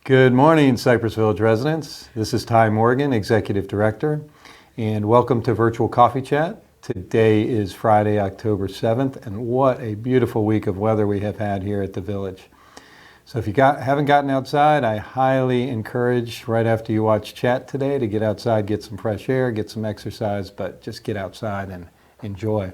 Good morning, Cypress Village residents. This is Ty Morgan, Executive Director, and welcome to Virtual Coffee Chat. Today is Friday, October 7th, and what a beautiful week of weather we have had here at the Village. So if you haven't gotten outside, I highly encourage right after you watch chat today to get outside, get some fresh air, get some exercise, but just get outside and enjoy.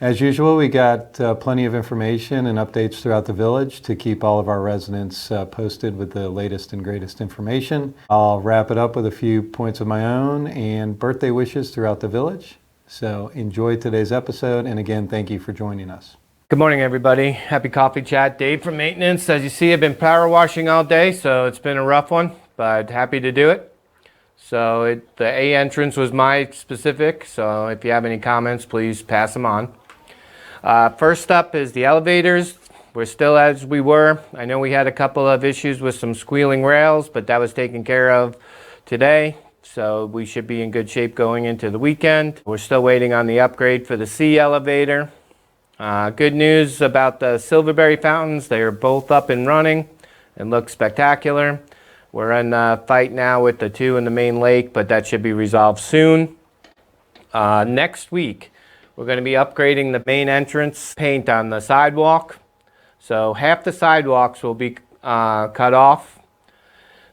As usual, we got plenty of information and updates throughout the Village to keep all of our residents posted with the latest and greatest information. I'll wrap it up with a few points of my own and birthday wishes throughout the Village. So enjoy today's episode, and again, thank you for joining us. Good morning, everybody. Happy coffee chat. Dave from maintenance. As you see, I've been power washing all day, so it's been a rough one, but happy to do it. So the A entrance was my specific, so if you have any comments, please pass them on. First up is the elevators. We're still as we were. I know we had a couple of issues with some squealing rails, but that was taken care of today. So we should be in good shape going into the weekend. We're still waiting on the upgrade for the C elevator. Good news about the Silverberry fountains. They are both up and running and look spectacular. We're in a fight now with the two in the main lake, but that should be resolved soon. Next week, we're going to be upgrading the main entrance paint on the sidewalk. So half the sidewalks will be cut off.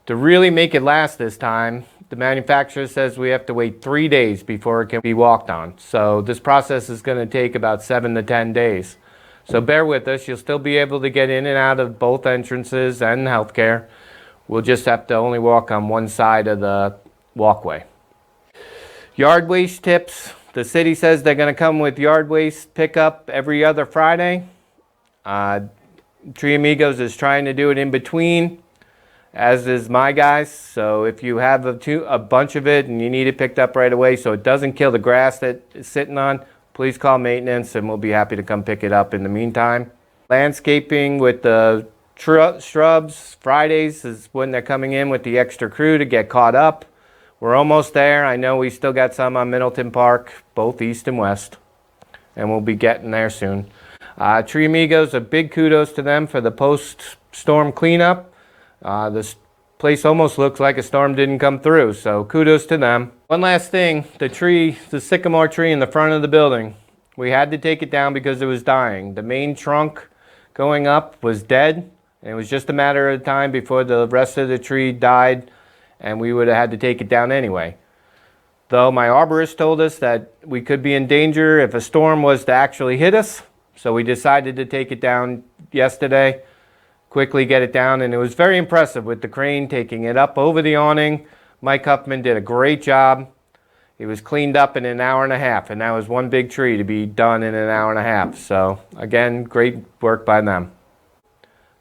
To really make it last this time, the manufacturer says we have to wait 3 days before it can be walked on. So this process is going to take about 7 to 10 days. So bear with us. You'll still be able to get in and out of both entrances and healthcare. We'll just have to only walk on one side of the walkway. Yard waste tips. The city says they're going to come with yard waste pickup every other Friday. Tree Amigos is trying to do it in between, as is my guys. So if you have a bunch of it and you need it picked up right away so it doesn't kill the grass that it's sitting on, please call maintenance and we'll be happy to come pick it up in the meantime. Landscaping with the shrubs, Fridays is when they're coming in with the extra crew to get caught up. We're almost there. I know we still got some on Middleton Park, both east and west, and we'll be getting there soon. Tree Amigos, a big kudos to them for the post-storm cleanup. This place almost looks like a storm didn't come through, so kudos to them. One last thing, the sycamore tree in the front of the building, we had to take it down because it was dying. The main trunk going up was dead, and it was just a matter of time before the rest of the tree died, and we would have had to take it down anyway. Though my arborist told us that we could be in danger if a storm was to actually hit us, so we decided to take it down yesterday, quickly get it down, and it was very impressive with the crane taking it up over the awning. Mike Huffman did a great job. It was cleaned up in an hour and a half, and that was one big tree to be done in an hour and a half. So again, great work by them.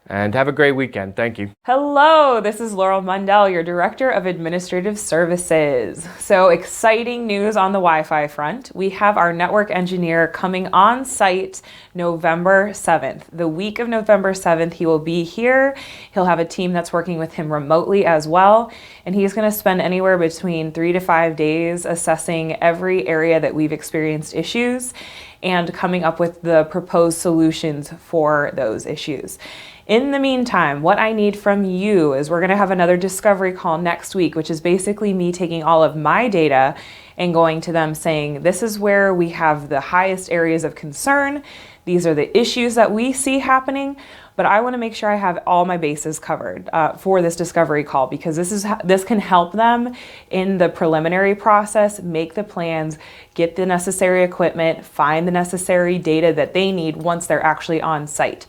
And have a great weekend. Thank you. Hello, this is Laurel Mundell, your Director of Administrative Services. So exciting news on the Wi-Fi front. We have our network engineer coming on site November 7th. The week of November 7th, he will be here. He'll have a team that's working with him remotely as well. And he's going to spend anywhere between 3 to 5 days assessing every area that we've experienced issues and coming up with the proposed solutions for those issues. In the meantime, what I need from you is we're going to have another discovery call next week, which is basically me taking all of my data and going to them saying, this is where we have the highest areas of concern. These are the issues that we see happening, but I want to make sure I have all my bases covered for this discovery call, because this can help them in the preliminary process, make the plans, get the necessary equipment, find the necessary data that they need once they're actually on site.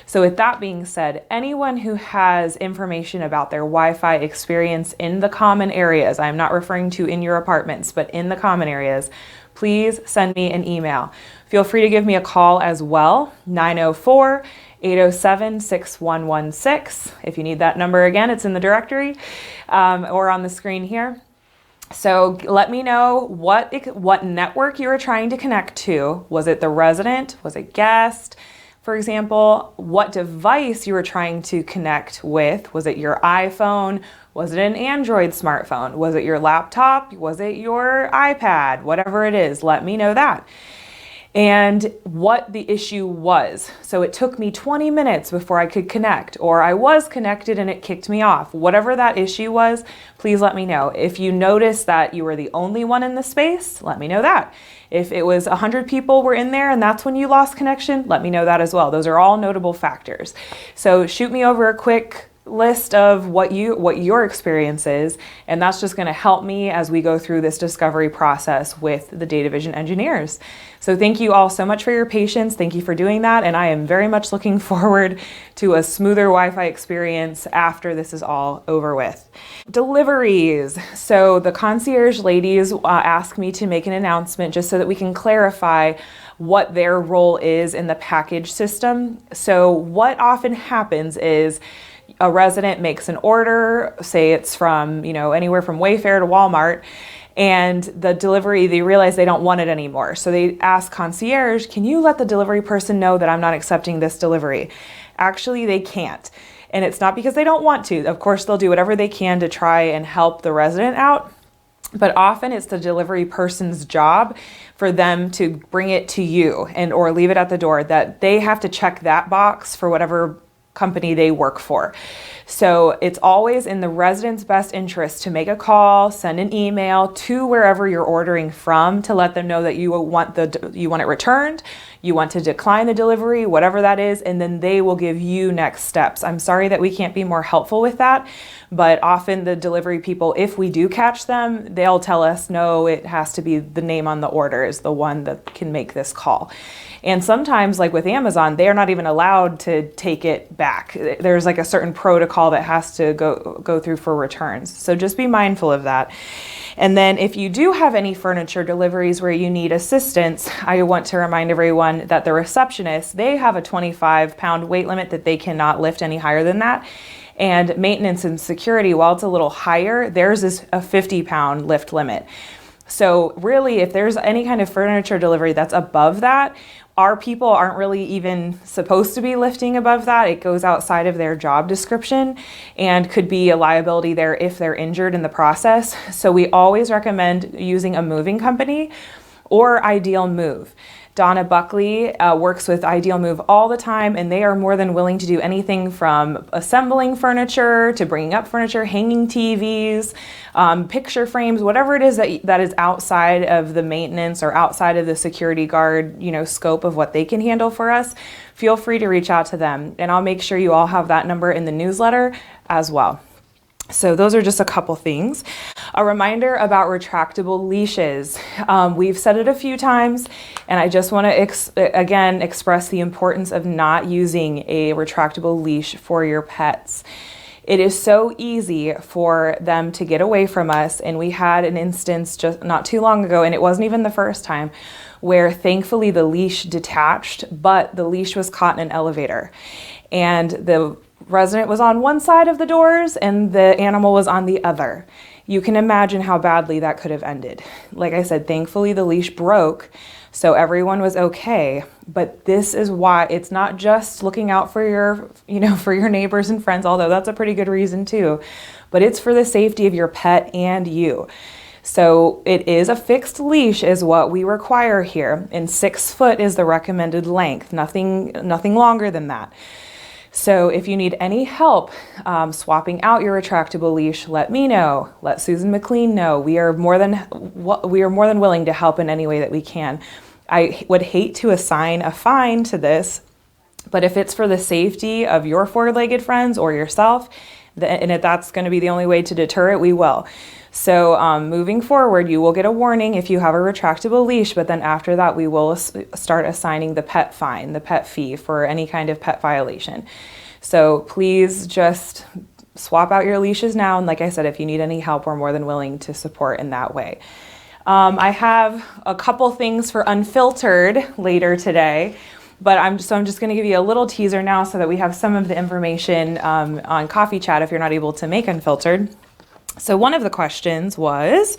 So with that being said, anyone who has information about their Wi-Fi experience in the common areas, I'm not referring to in your apartments, but in the common areas, please send me an email. Feel free to give me a call as well, 904-807-6116. If you need that number again, it's in the directory or on the screen here. So let me know what network you were trying to connect to. Was it the resident? Was it guest? For example, what device you were trying to connect with. Was it your iPhone? Was it an Android smartphone? Was it your laptop? Was it your iPad? Whatever it is, let me know that. and what the issue was. So it took me 20 minutes before I could connect, or I was connected and it kicked me off. Whatever that issue was, please let me know. If you notice that you were the only one in the space, let me know that. If it was 100 people were in there and that's when you lost connection, let me know that as well. Those are all notable factors. So shoot me over a quick list of what your experience is, and that's just going to help me as we go through this discovery process with the data vision engineers. So thank you all so much for your patience. Thank you for doing that, and I am very much looking forward to a smoother Wi-Fi experience after this is all over with. Deliveries. So the concierge ladies asked me to make an announcement just so that we can clarify what their role is in the package system. So what often happens is a resident makes an order, say it's from, anywhere from Wayfair to Walmart, and the delivery, they realize they don't want it anymore. So they ask concierge, can you let the delivery person know that I'm not accepting this delivery? Actually, they can't. And it's not because they don't want to. Of course, they'll do whatever they can to try and help the resident out. But often it's the delivery person's job for them to bring it to you or leave it at the door, that they have to check that box for whatever company they work for. So it's always in the resident's best interest to make a call, send an email to wherever you're ordering from to let them know that you want it returned, you want to decline the delivery, whatever that is, and then they will give you next steps. I'm sorry that we can't be more helpful with that, but often the delivery people, if we do catch them, they'll tell us, no, it has to be the name on the order is the one that can make this call. And sometimes, like with Amazon, they are not even allowed to take it back. There's like a certain protocol that has to go through for returns. So just be mindful of that. And then if you do have any furniture deliveries where you need assistance, I want to remind everyone that the receptionists, they have a 25-pound weight limit that they cannot lift any higher than that. And maintenance and security, while it's a little higher, theirs is a 50-pound lift limit. So really, if there's any kind of furniture delivery that's above that, our people aren't really even supposed to be lifting above that. It goes outside of their job description and could be a liability there if they're injured in the process. So we always recommend using a moving company or Ideal Move. Donna Buckley works with Ideal Move all the time, and they are more than willing to do anything from assembling furniture to bringing up furniture, hanging TVs, picture frames, whatever it is that is outside of the maintenance or outside of the security guard, scope of what they can handle for us. Feel free to reach out to them, and I'll make sure you all have that number in the newsletter as well. So those are just a couple things. A reminder about retractable leashes. We've said it a few times, and I just want to again express the importance of not using a retractable leash for your pets. It is so easy for them to get away from us, and we had an instance just not too long ago, and it wasn't even the first time, where thankfully the leash detached, but the leash was caught in an elevator. And the resident was on one side of the doors and the animal was on the other. You can imagine how badly that could have ended. Like I said, thankfully the leash broke, so everyone was okay. But this is why it's not just looking out for your neighbors and friends, although that's a pretty good reason too, but it's for the safety of your pet and you. So it is a fixed leash is what we require here, and 6 foot is the recommended length, nothing longer than that. So if you need any help swapping out your retractable leash, let me know. Let Susan McLean know. We are more than willing to help in any way that we can. I would hate to assign a fine to this, but if it's for the safety of your four-legged friends or yourself, and if that's going to be the only way to deter it, we will. So moving forward, you will get a warning if you have a retractable leash, but then after that, we will start assigning the pet fine, the pet fee for any kind of pet violation. So please just swap out your leashes now. And like I said, if you need any help, we're more than willing to support in that way. I have a couple things for Unfiltered later today, but I'm just going to give you a little teaser now so that we have some of the information on Coffee Chat if you're not able to make Unfiltered. So one of the questions was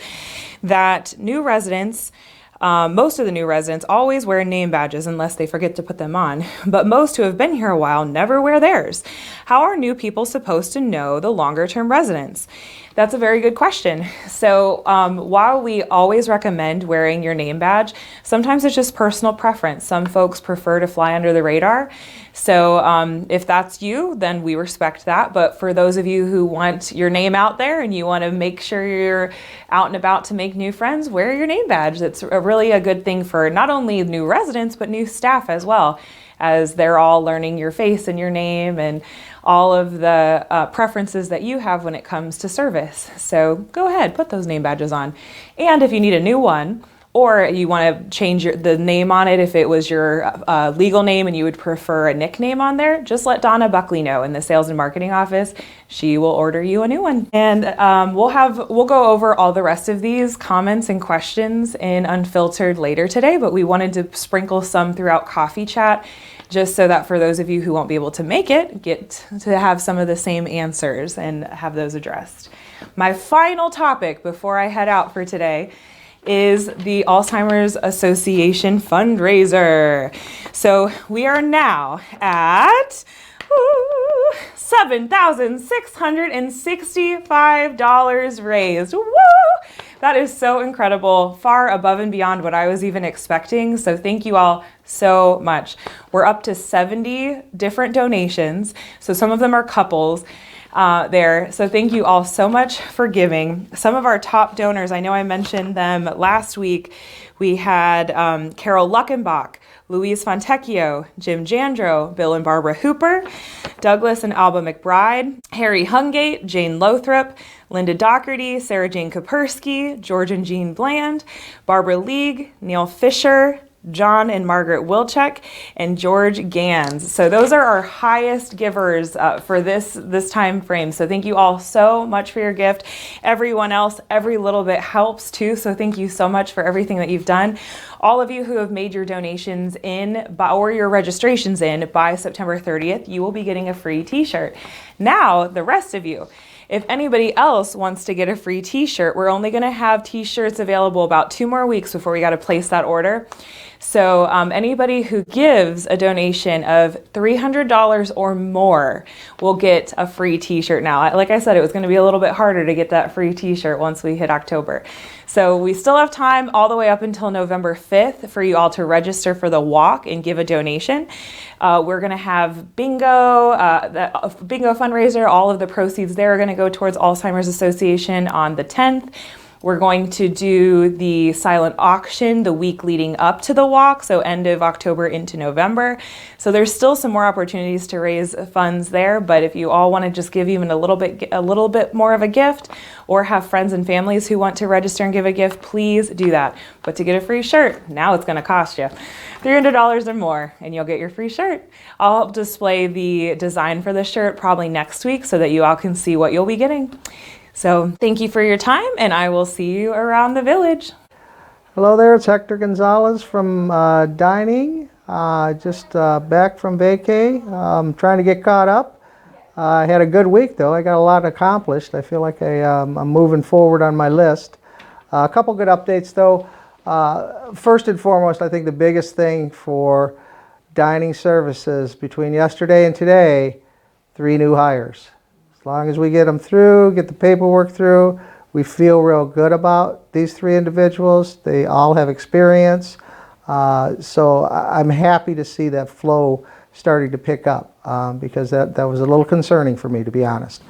that new residents, most of the new residents always wear name badges unless they forget to put them on, but most who have been here a while never wear theirs. How are new people supposed to know the longer term residents? That's a very good question. So while we always recommend wearing your name badge, sometimes it's just personal preference. Some folks prefer to fly under the radar. So if that's you, then we respect that. But for those of you who want your name out there and you want to make sure you're out and about to make new friends, wear your name badge. It's really a good thing for not only new residents, but new staff as well, as they're all learning your face and your name and all of the preferences that you have when it comes to service. So go ahead, put those name badges on. And if you need a new one, or you want to change the name on it, if it was your legal name and you would prefer a nickname on there, just let Donna Buckley know in the sales and marketing office. She will order you a new one. And we'll go over all the rest of these comments and questions in Unfiltered later today, but we wanted to sprinkle some throughout Coffee Chat, just so that for those of you who won't be able to make it, get to have some of the same answers and have those addressed. My final topic before I head out for today is the Alzheimer's Association fundraiser. So we are now at $7,665 raised. Woo! That is so incredible, far above and beyond what I was even expecting. So thank you all so much. We're up to 70 different donations. So some of them are couples there. So thank you all so much for giving. Some of our top donors, I know I mentioned them last week. We had Carol Luckenbach, Luis Fontecchio, Jim Jandro, Bill and Barbara Hooper, Douglas and Alba McBride, Harry Hungate, Jane Lothrop, Linda Doherty, Sarah Jane Kapersky, George and Jean Bland, Barbara League, Neil Fisher, John and Margaret Wilczek, and George Gans. So those are our highest givers for this time frame. So thank you all so much for your gift. Everyone else, every little bit helps too. So thank you so much for everything that you've done. All of you who have made your donations in or your registrations in by September 30th, you will be getting a free t-shirt. Now, the rest of you, if anybody else wants to get a free t-shirt, we're only going to have t-shirts available about 2 more weeks before we got to place that order. So anybody who gives a donation of $300 or more will get a free t-shirt now. Like I said, it was going to be a little bit harder to get that free t-shirt once we hit October. So we still have time all the way up until November 5th for you all to register for the walk and give a donation. We're going to have bingo, the bingo fundraiser. All of the proceeds there are going to go towards Alzheimer's Association on the 10th. We're going to do the silent auction the week leading up to the walk, so end of October into November. So there's still some more opportunities to raise funds there, but if you all want to just give even a little bit more of a gift, or have friends and families who want to register and give a gift, please do that. But to get a free shirt, now it's going to cost you $300 or more, and you'll get your free shirt. I'll display the design for the shirt probably next week so that you all can see what you'll be getting. So thank you for your time, and I will see you around the village. Hello there, it's Hector Gonzalez from dining. Just back from vacay. Trying to get caught up. I had a good week though. I got a lot accomplished. I feel like I'm moving forward on my list. A couple good updates though. First and foremost, I think the biggest thing for dining services between yesterday and today, 3 new hires. As long as we get them through, get the paperwork through, we feel real good about these 3 individuals. They all have experience. So I'm happy to see that flow starting to pick up because that was a little concerning for me, to be honest.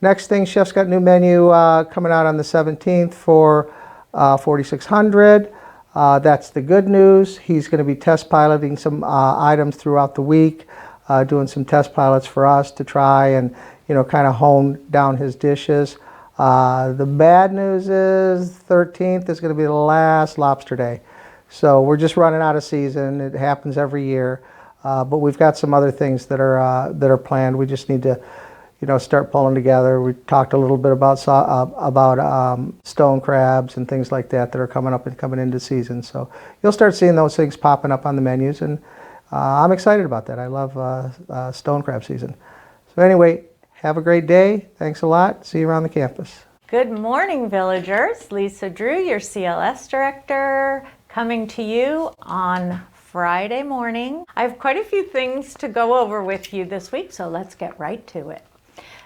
Next thing, Chef's got a new menu coming out on the 17th for 4,600. That's the good news. He's going to be test piloting some items throughout the week. Doing some test pilots for us to try and, kind of hone down his dishes. The bad news is 13th is going to be the last lobster day. So we're just running out of season. It happens every year. But we've got some other things that are planned. We just need to, start pulling together. We talked a little bit about stone crabs and things like that are coming up and coming into season. So you'll start seeing those things popping up on the menus, and I'm excited about that. I love stone crab season. So anyway, have a great day. Thanks a lot. See you around the campus. Good morning, villagers. Lisa Drew, your CLS director, coming to you on Friday morning. I have quite a few things to go over with you this week, so let's get right to it.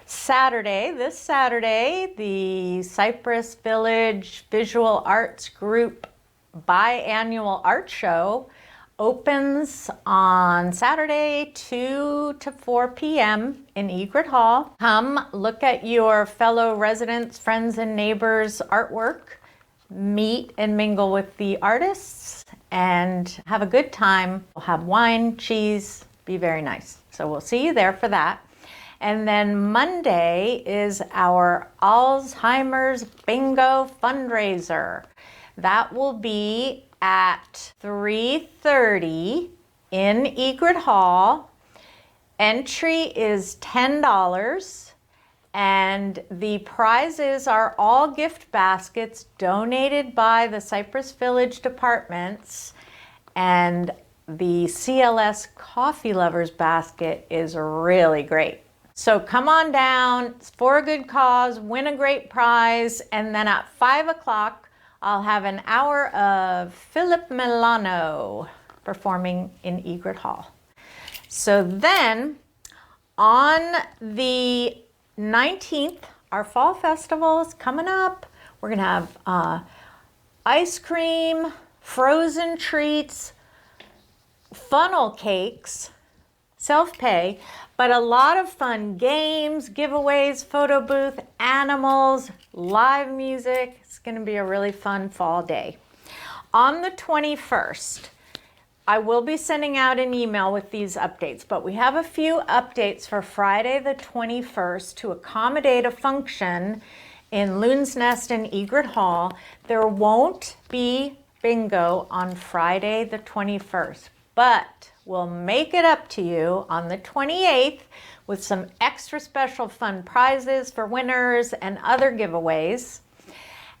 This Saturday, the Cypress Village Visual Arts Group biannual art show opens on Saturday, 2 to 4 p.m. in Egret Hall. Come look at your fellow residents, friends, and neighbors' artwork, meet and mingle with the artists, and have a good time. We'll have wine, cheese, be very nice. So we'll see you there for that. And then Monday is our Alzheimer's Bingo fundraiser. That will be at 3:30 in Egret Hall. Entry is $10, and the prizes are all gift baskets donated by the Cypress Village departments, and the CLS Coffee Lovers basket is really great. So come on down, it's for a good cause, win a great prize, and then at 5 o'clock, I'll have an hour of Philip Milano performing in Egret Hall. So then on the 19th, our fall festival is coming up. We're gonna have ice cream, frozen treats, funnel cakes, self-pay, but a lot of fun games, giveaways, photo booth, animals, live music. It's gonna be a really fun fall day. On the 21st, I will be sending out an email with these updates, but we have a few updates for Friday the 21st to accommodate a function in Loon's Nest and Egret Hall. There won't be bingo on Friday the 21st, but we'll make it up to you on the 28th with some extra special fun prizes for winners and other giveaways.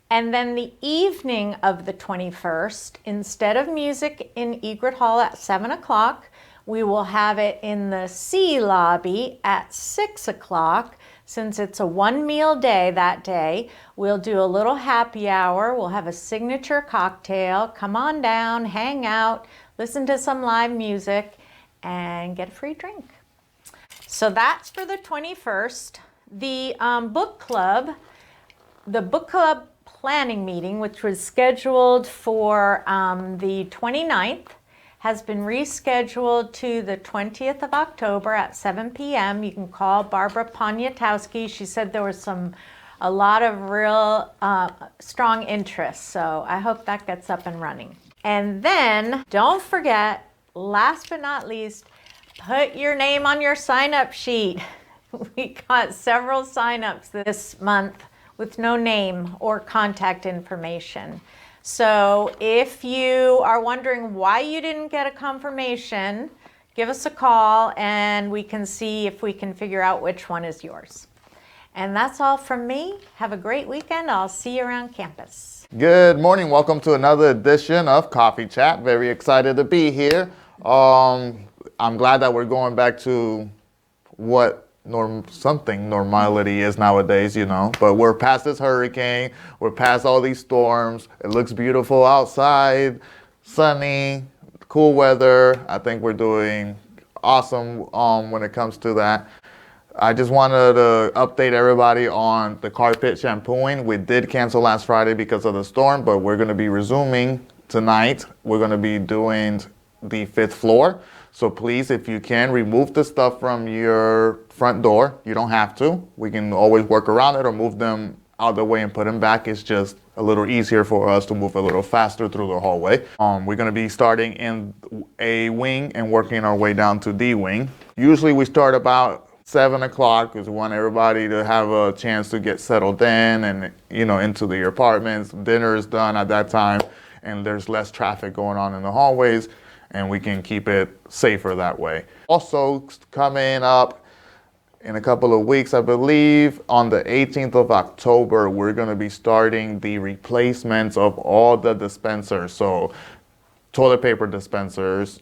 And then the evening of the 21st, instead of music in Egret Hall at 7 o'clock, we will have it in the C lobby at 6 o'clock. Since it's a one meal day that day, we'll do a little happy hour. We'll have a signature cocktail. Come on down, hang out, listen to some live music, and get a free drink. So that's for the 21st. The book club planning meeting, which was scheduled for the 29th, has been rescheduled to the 20th of October at 7 p.m. You can call Barbara Poniatowski. She said there was a lot of real strong interest, so I hope that gets up and running. And then don't forget, last but not least, put your name on your sign-up sheet. We got several sign-ups this month with no name or contact information. So if you are wondering why you didn't get a confirmation, give us a call and we can see if we can figure out which one is yours. And that's all from me. Have a great weekend. I'll see you around campus. Good morning. Welcome to another edition of Coffee Chat. Very excited to be here. I'm glad that we're going back to what something normality is nowadays, you know. But we're past this hurricane. We're past all these storms. It looks beautiful outside, sunny, cool weather. I think we're doing awesome when it comes to that. I just wanted to update everybody on the carpet shampooing. We did cancel last Friday because of the storm, but we're going to be resuming tonight. We're going to be doing the 5th floor. So please, if you can, remove the stuff from your front door. You don't have to. We can always work around it or move them out of the way and put them back. It's just a little easier for us to move a little faster through the hallway. We're going to be starting in A wing and working our way down to D wing. Usually we start about 7 o'clock because we want everybody to have a chance to get settled in and, you know, into their apartments. Dinner is done at that time and there's less traffic going on in the hallways, and we can keep it safer that way. Also coming up in a couple of weeks, I believe, on the 18th of October, we're going to be starting the replacements of all the dispensers. So toilet paper dispensers,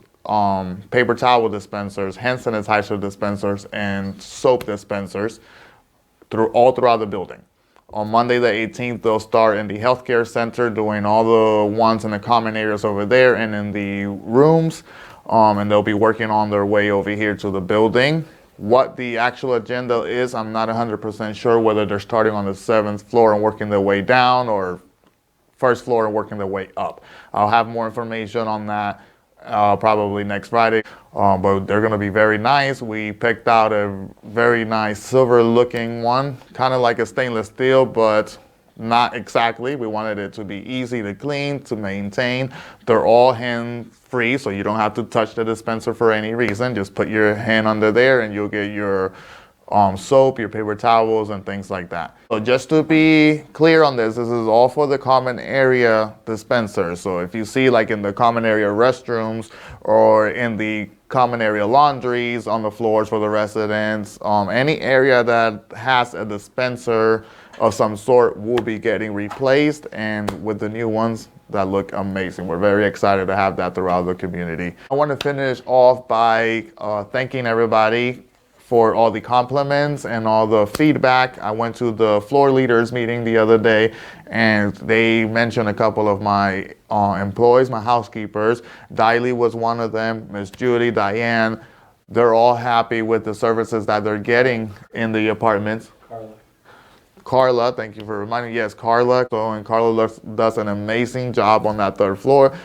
paper towel dispensers, hand sanitizer dispensers, and soap dispensers all throughout the building. On Monday the 18th, they'll start in the healthcare center doing all the ones in the common areas over there and in the rooms. And they'll be working on their way over here to the building What the actual agenda is, I'm not 100% sure whether they're starting on the 7th floor and working their way down, or first floor and working their way up. I'll have more information on that probably next Friday, but they're going to be very nice. We picked out a very nice silver looking one, kind of like a stainless steel, but not exactly. We wanted it to be easy to clean, to maintain. They're all hand free, so you don't have to touch the dispenser for any reason. Just put your hand under there and you'll get your soap, your paper towels, and things like that. So just to be clear on this is all for the common area dispensers. So if you see like in the common area restrooms or in the common area laundries on the floors for the residents, any area that has a dispenser of some sort will be getting replaced, and with the new ones that look amazing. We're very excited to have that throughout the community. I want to finish off by thanking everybody for all the compliments and all the feedback. I went to the floor leaders meeting the other day, and they mentioned a couple of my employees, my housekeepers. Diley was one of them, Miss Judy, Diane. They're all happy with the services that they're getting in the apartments. Carla, thank you for reminding me. Yes, Carla. So, and Carla does an amazing job on that 3rd floor.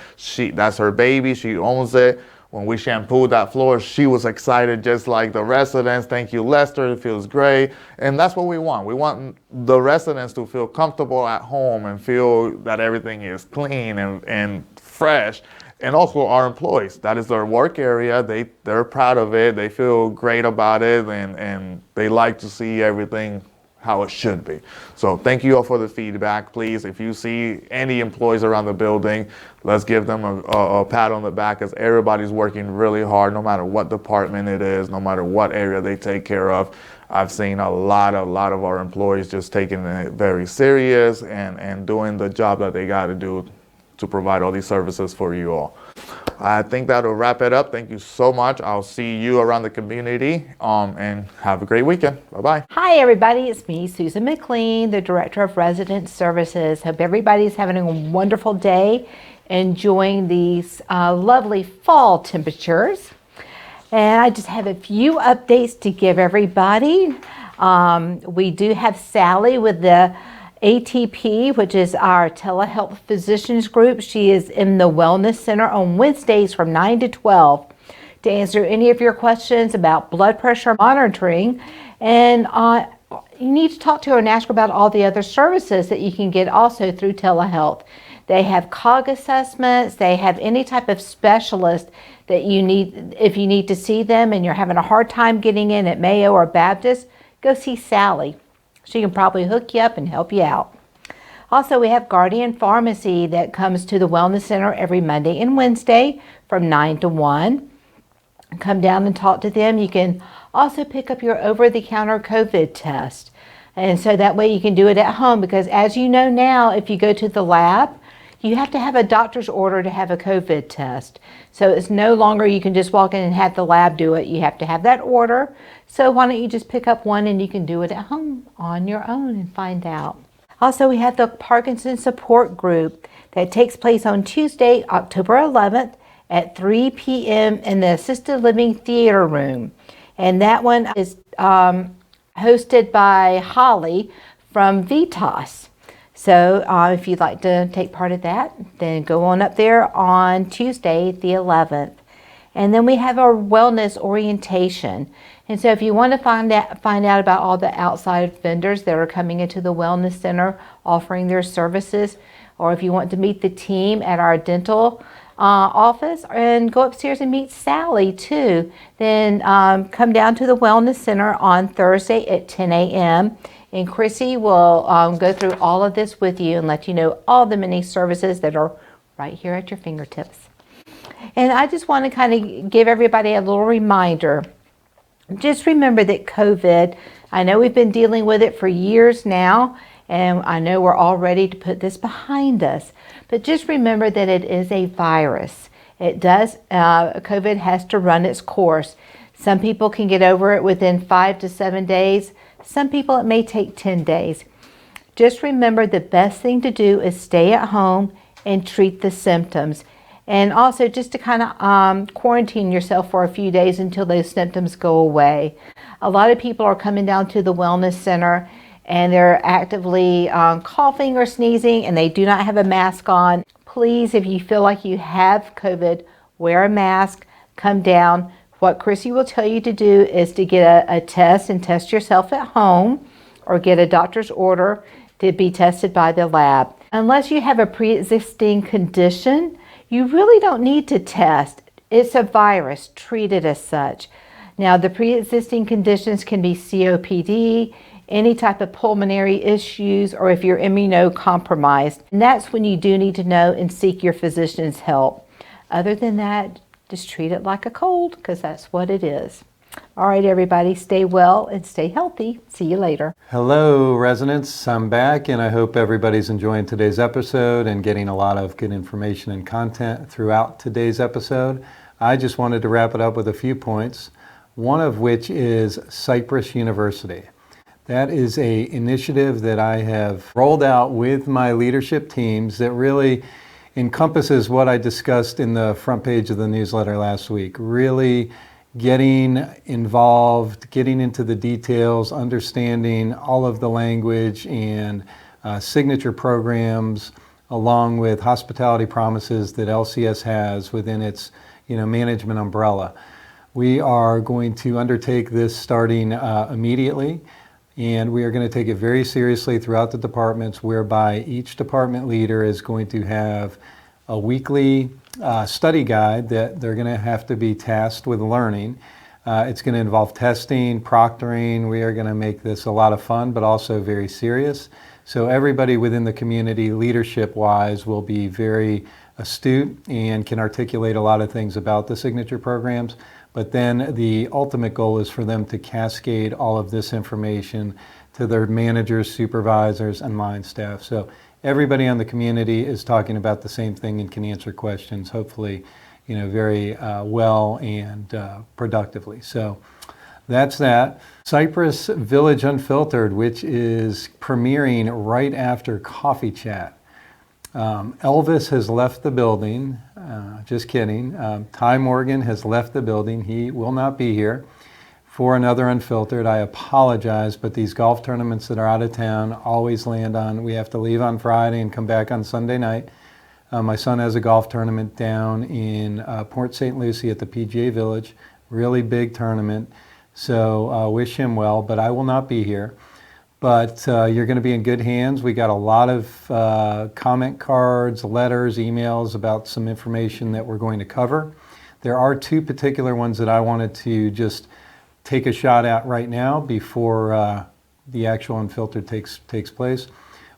That's her baby. She owns it. When we shampooed that floor, she was excited just like the residents. Thank you, Lester. It feels great. And that's what we want. We want the residents to feel comfortable at home and feel that everything is clean and fresh. And also our employees. That is their work area. They're proud of it. They feel great about it. And they like to see everything how it should be. So thank you all for the feedback. Please, if you see any employees around the building, let's give them a pat on the back, as everybody's working really hard, no matter what department it is, no matter what area they take care of. I've seen a lot of our employees just taking it very serious and doing the job that they got to do to provide all these services for you all. I think that'll wrap it up. Thank you so much. I'll see you around the community, and have a great weekend. Bye-bye. Hi everybody, it's me, Susan McLean, the Director of Resident Services. Hope everybody's having a wonderful day, enjoying these lovely fall temperatures. And I just have a few updates to give everybody. We do have Sally with the ATP, which is our telehealth physicians group. She is in the Wellness Center on Wednesdays from 9 to 12 to answer any of your questions about blood pressure monitoring. And you need to talk to her and ask her about all the other services that you can get also through telehealth. They have COG assessments. They have any type of specialist that you need. If you need to see them and you're having a hard time getting in at Mayo or Baptist, go see Sally. She can probably hook you up and help you out. Also, we have Guardian Pharmacy that comes to the Wellness Center every Monday and Wednesday from 9 to 1. Come down and talk to them. You can also pick up your over-the-counter COVID test. And so that way you can do it at home, because as you know now, if you go to the lab, you have to have a doctor's order to have a COVID test. So it's no longer you can just walk in and have the lab do it. You have to have that order. So why don't you just pick up one and you can do it at home on your own and find out. Also, we have the Parkinson's Support Group that takes place on Tuesday, October 11th at 3 p.m. in the Assisted Living Theater Room. And that one is hosted by Holly from Vitas. So if you'd like to take part of that, then go on up there on Tuesday, the 11th. And then we have our wellness orientation. And so if you want to find out about all the outside vendors that are coming into the Wellness Center offering their services, or if you want to meet the team at our dental office and go upstairs and meet Sally too, then come down to the Wellness Center on Thursday at 10 a.m. And Chrissy will go through all of this with you and let you know all the many services that are right here at your fingertips. And I just want to kind of give everybody a little reminder. Just remember that COVID, I know we've been dealing with it for years now, and I know we're all ready to put this behind us. But just remember that it is a virus. COVID has to run its course. Some people can get over it within 5 to 7 days. Some people it may take 10 days. Just remember the best thing to do is stay at home and treat the symptoms. And also just to kind of quarantine yourself for a few days until those symptoms go away. A lot of people are coming down to the wellness center and they're actively coughing or sneezing and they do not have a mask on. Please, if you feel like you have COVID, wear a mask, come down. What Chrissy will tell you to do is to get a test and test yourself at home or get a doctor's order to be tested by the lab. Unless you have a pre-existing condition, you really don't need to test. It's a virus, treat it as such. Now, the pre-existing conditions can be COPD, any type of pulmonary issues, or if you're immunocompromised. And that's when you do need to know and seek your physician's help. Other than that, just treat it like a cold, because that's what it is. All right, everybody, stay well and stay healthy. See you later. Hello, residents. I'm back, and I hope everybody's enjoying today's episode and getting a lot of good information and content throughout today's episode. I just wanted to wrap it up with a few points, one of which is Cypress University. That is an initiative that I have rolled out with my leadership teams that really encompasses what I discussed in the front page of the newsletter last week. Really getting involved, getting into the details, understanding all of the language and signature programs, along with hospitality promises that LCS has within its management umbrella. We are going to undertake this starting immediately, and we are going to take it very seriously throughout the departments, whereby each department leader is going to have a weekly study guide that they're going to have to be tasked with learning. It's going to involve testing, proctoring. We are going to make this a lot of fun, but also very serious. So everybody within the community, leadership-wise, will be very astute and can articulate a lot of things about the signature programs. But then the ultimate goal is for them to cascade all of this information to their managers, supervisors, and line staff. So everybody on the community is talking about the same thing and can answer questions, hopefully, very well and productively. So that's that. Cypress Village Unfiltered, which is premiering right after Coffee Chat. Elvis has left the building. Just kidding. Ty Morgan has left the building. He will not be here for another Unfiltered. I apologize, but these golf tournaments that are out of town always land on, we have to leave on Friday and come back on Sunday night. My son has a golf tournament down in Port St. Lucie at the PGA Village. Really big tournament. So wish him well, but I will not be here. But you're going to be in good hands. We got a lot of comment cards, letters, emails about some information that we're going to cover. There are two particular ones that I wanted to just take a shot at right now before the actual Unfiltered takes place.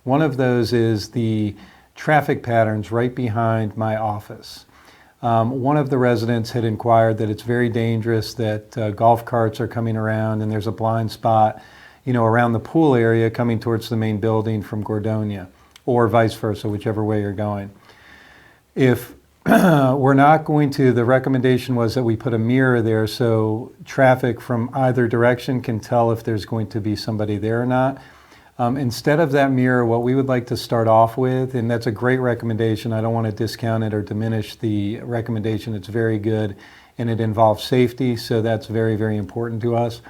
One of those is the traffic patterns right behind my office. One of the residents had inquired that it's very dangerous, that golf carts are coming around and there's a blind spot around the pool area coming towards the main building from Gordonia, or vice versa, whichever way you're going. If we're not going to, the recommendation was that we put a mirror there so traffic from either direction can tell if there's going to be somebody there or not. Instead of that mirror, what we would like to start off with, and that's a great recommendation, I don't want to discount it or diminish the recommendation, it's very good, and it involves safety, so that's very, very important to us.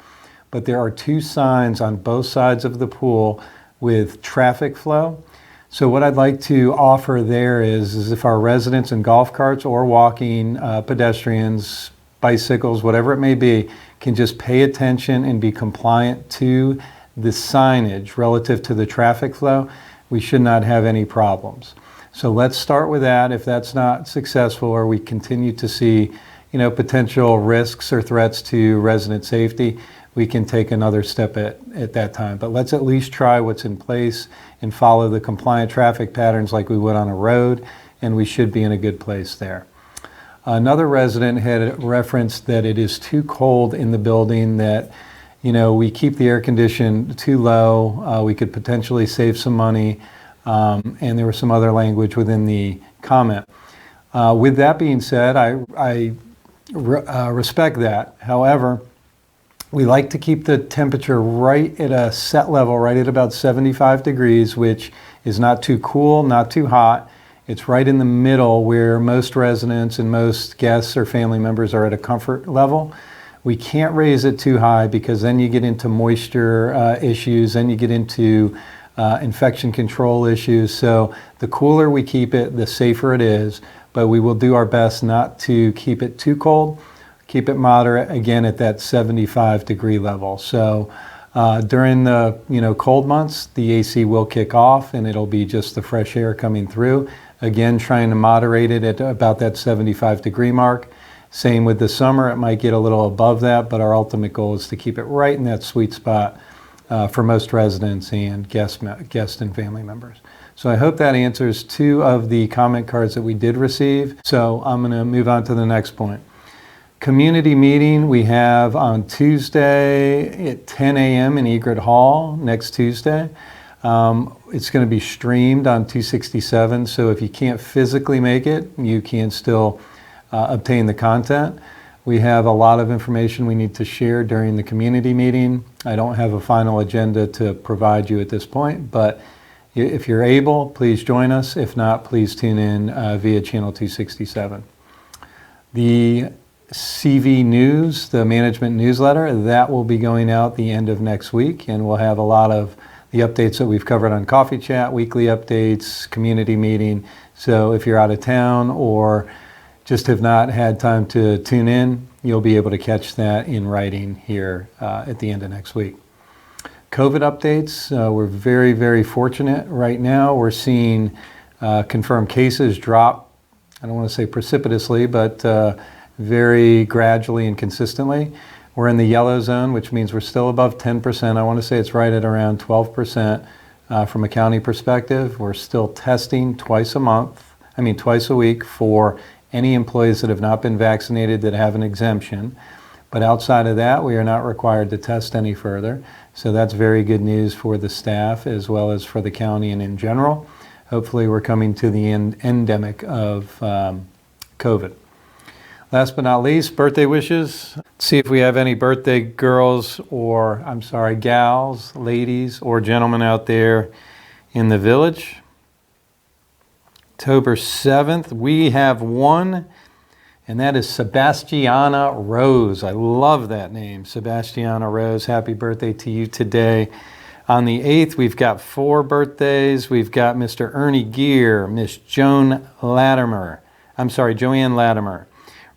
But there are two signs on both sides of the pool with traffic flow. So what I'd like to offer there is if our residents in golf carts or walking pedestrians, bicycles, whatever it may be, can just pay attention and be compliant to the signage relative to the traffic flow, we should not have any problems. So let's start with that. If that's not successful or we continue to see potential risks or threats to resident safety, we can take another step at that time. But let's at least try what's in place and follow the compliant traffic patterns like we would on a road, and we should be in a good place there. Another resident had referenced that it is too cold in the building, that we keep the air condition too low, we could potentially save some money, and there was some other language within the comment. With that being said, I respect that. However, we like to keep the temperature right at a set level, right at about 75 degrees, which is not too cool, not too hot, It's right in the middle where most residents and most guests or family members are at a comfort level. We can't raise it too high because then you get into moisture issues, then you get into infection control issues. So the cooler we keep it, the safer it is, but we will do our best not to keep it too cold, keep it moderate, again at that 75-degree level. So during the cold months, the AC will kick off and it'll be just the fresh air coming through. Again, trying to moderate it at about that 75-degree mark. Same with the summer, it might get a little above that, but our ultimate goal is to keep it right in that sweet spot for most residents and guests and family members. So I hope that answers 2 of the comment cards that we did receive. So I'm going to move on to the next point. Community meeting we have on Tuesday at 10 a.m. in Egret Hall next Tuesday. It's going to be streamed on 267, so if you can't physically make it, you can still obtain the content. We have a lot of information we need to share during the community meeting. I don't have a final agenda to provide you at this point, but if you're able, please join us. If not, please tune in via channel 267. The CV News, the management newsletter, that will be going out the end of next week, and we'll have a lot of the updates that we've covered on Coffee Chat, weekly updates, community meeting. So if you're out of town or just have not had time to tune in, you'll be able to catch that in writing here at the end of next week. COVID updates, we're very, very fortunate right now. We're seeing confirmed cases drop, I don't want to say precipitously, but very gradually and consistently. We're in the yellow zone, which means we're still above 10%. I want to say it's right at around 12% from a county perspective. We're still testing twice a week for any employees that have not been vaccinated that have an exemption. But outside of that, we are not required to test any further. So that's very good news for the staff as well as for the county and in general. Hopefully we're coming to the endemic of COVID. Last but not least, birthday wishes. Let's see if we have any birthday gals, ladies, or gentlemen out there in the village. October 7th, we have one, and that is Sebastiana Rose. I love that name, Sebastiana Rose. Happy birthday to you today. On the 8th, we've got 4 birthdays. We've got Mr. Ernie Gear, Miss Joanne Latimer,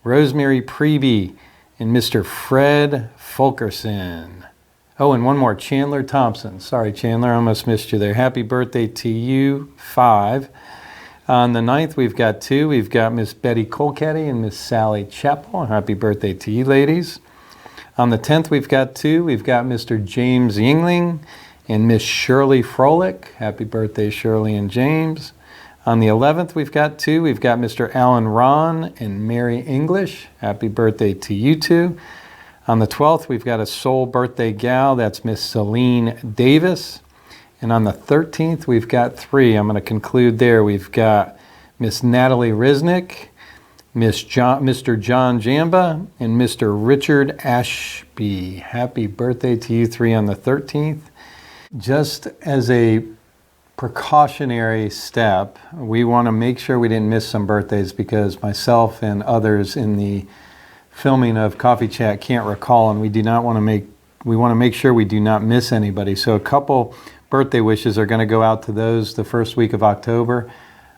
Rosemary Preby, and Mr. Fred Fulkerson. Oh, and one more, Chandler Thompson. Sorry, Chandler, I almost missed you there. Happy birthday to you, 5. On the 9th, we've got 2. We've got Miss Betty Colcatty and Miss Sally Chappell. Happy birthday to you, ladies. On the 10th, we've got 2. We've got Mr. James Yingling and Miss Shirley Froelich. Happy birthday, Shirley and James. On the 11th, we've got 2. We've got Mr. Alan Ron and Mary English. Happy birthday to you 2. On the 12th, we've got a soul birthday gal. That's Miss Celine Davis. And on the 13th, we've got 3. I'm going to conclude there. We've got Miss Natalie Risnick, Mr. John Jamba, and Mr. Richard Ashby. Happy birthday to you 3 on the 13th. Just as a precautionary step, we want to make sure we didn't miss some birthdays because myself and others in the filming of Coffee Chat can't recall, and we want to make sure we do not miss anybody. So a couple birthday wishes are going to go out to those the first week of October.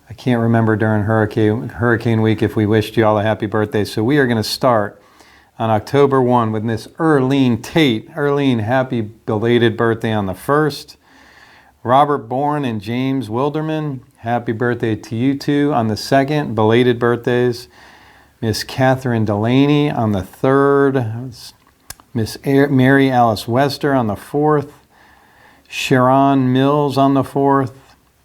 I can't remember during Hurricane Week if we wished you all a happy birthday. So we are going to start on October 1 with Miss Erlene Tate. Erlene, happy belated birthday on the 1st. Robert Bourne and James Wilderman, happy birthday to you 2 on the 2nd. Belated birthdays. Miss Catherine Delaney on the 3rd. Miss Mary Alice Wester on the 4th. Sharon Mills on the 4th.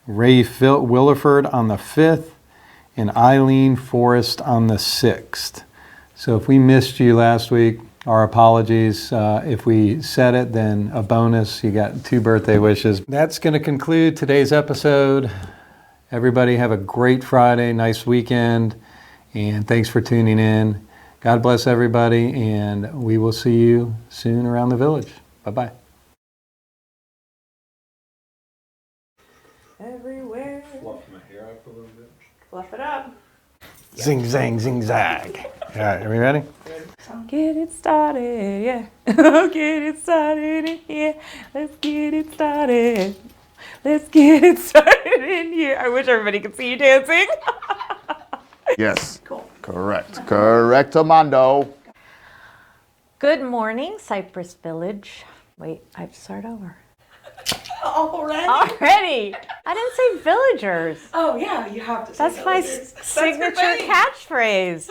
Ray Williford on the 5th. And Eileen Forrest on the 6th. So if we missed you last week, our apologies. If we said it, then a bonus. You got 2 birthday wishes. That's going to conclude today's episode. Everybody have a great Friday, nice weekend, and thanks for tuning in. God bless everybody, and we will see you soon around the village. Bye-bye. Everywhere. Fluff my hair up a little bit. Fluff it up. Zing, zang, zing, zag. All right, are we ready? So get it started, yeah. Get it started in here. Let's get it started. Let's get it started in here. I wish everybody could see you dancing. Yes. Cool. Correct. Correct, Armando. Good morning, Cypress Village. Wait, I have to start over. Already? I didn't say villagers. Oh yeah, you have to say That's my villagers. signature That's your thing. catchphrase.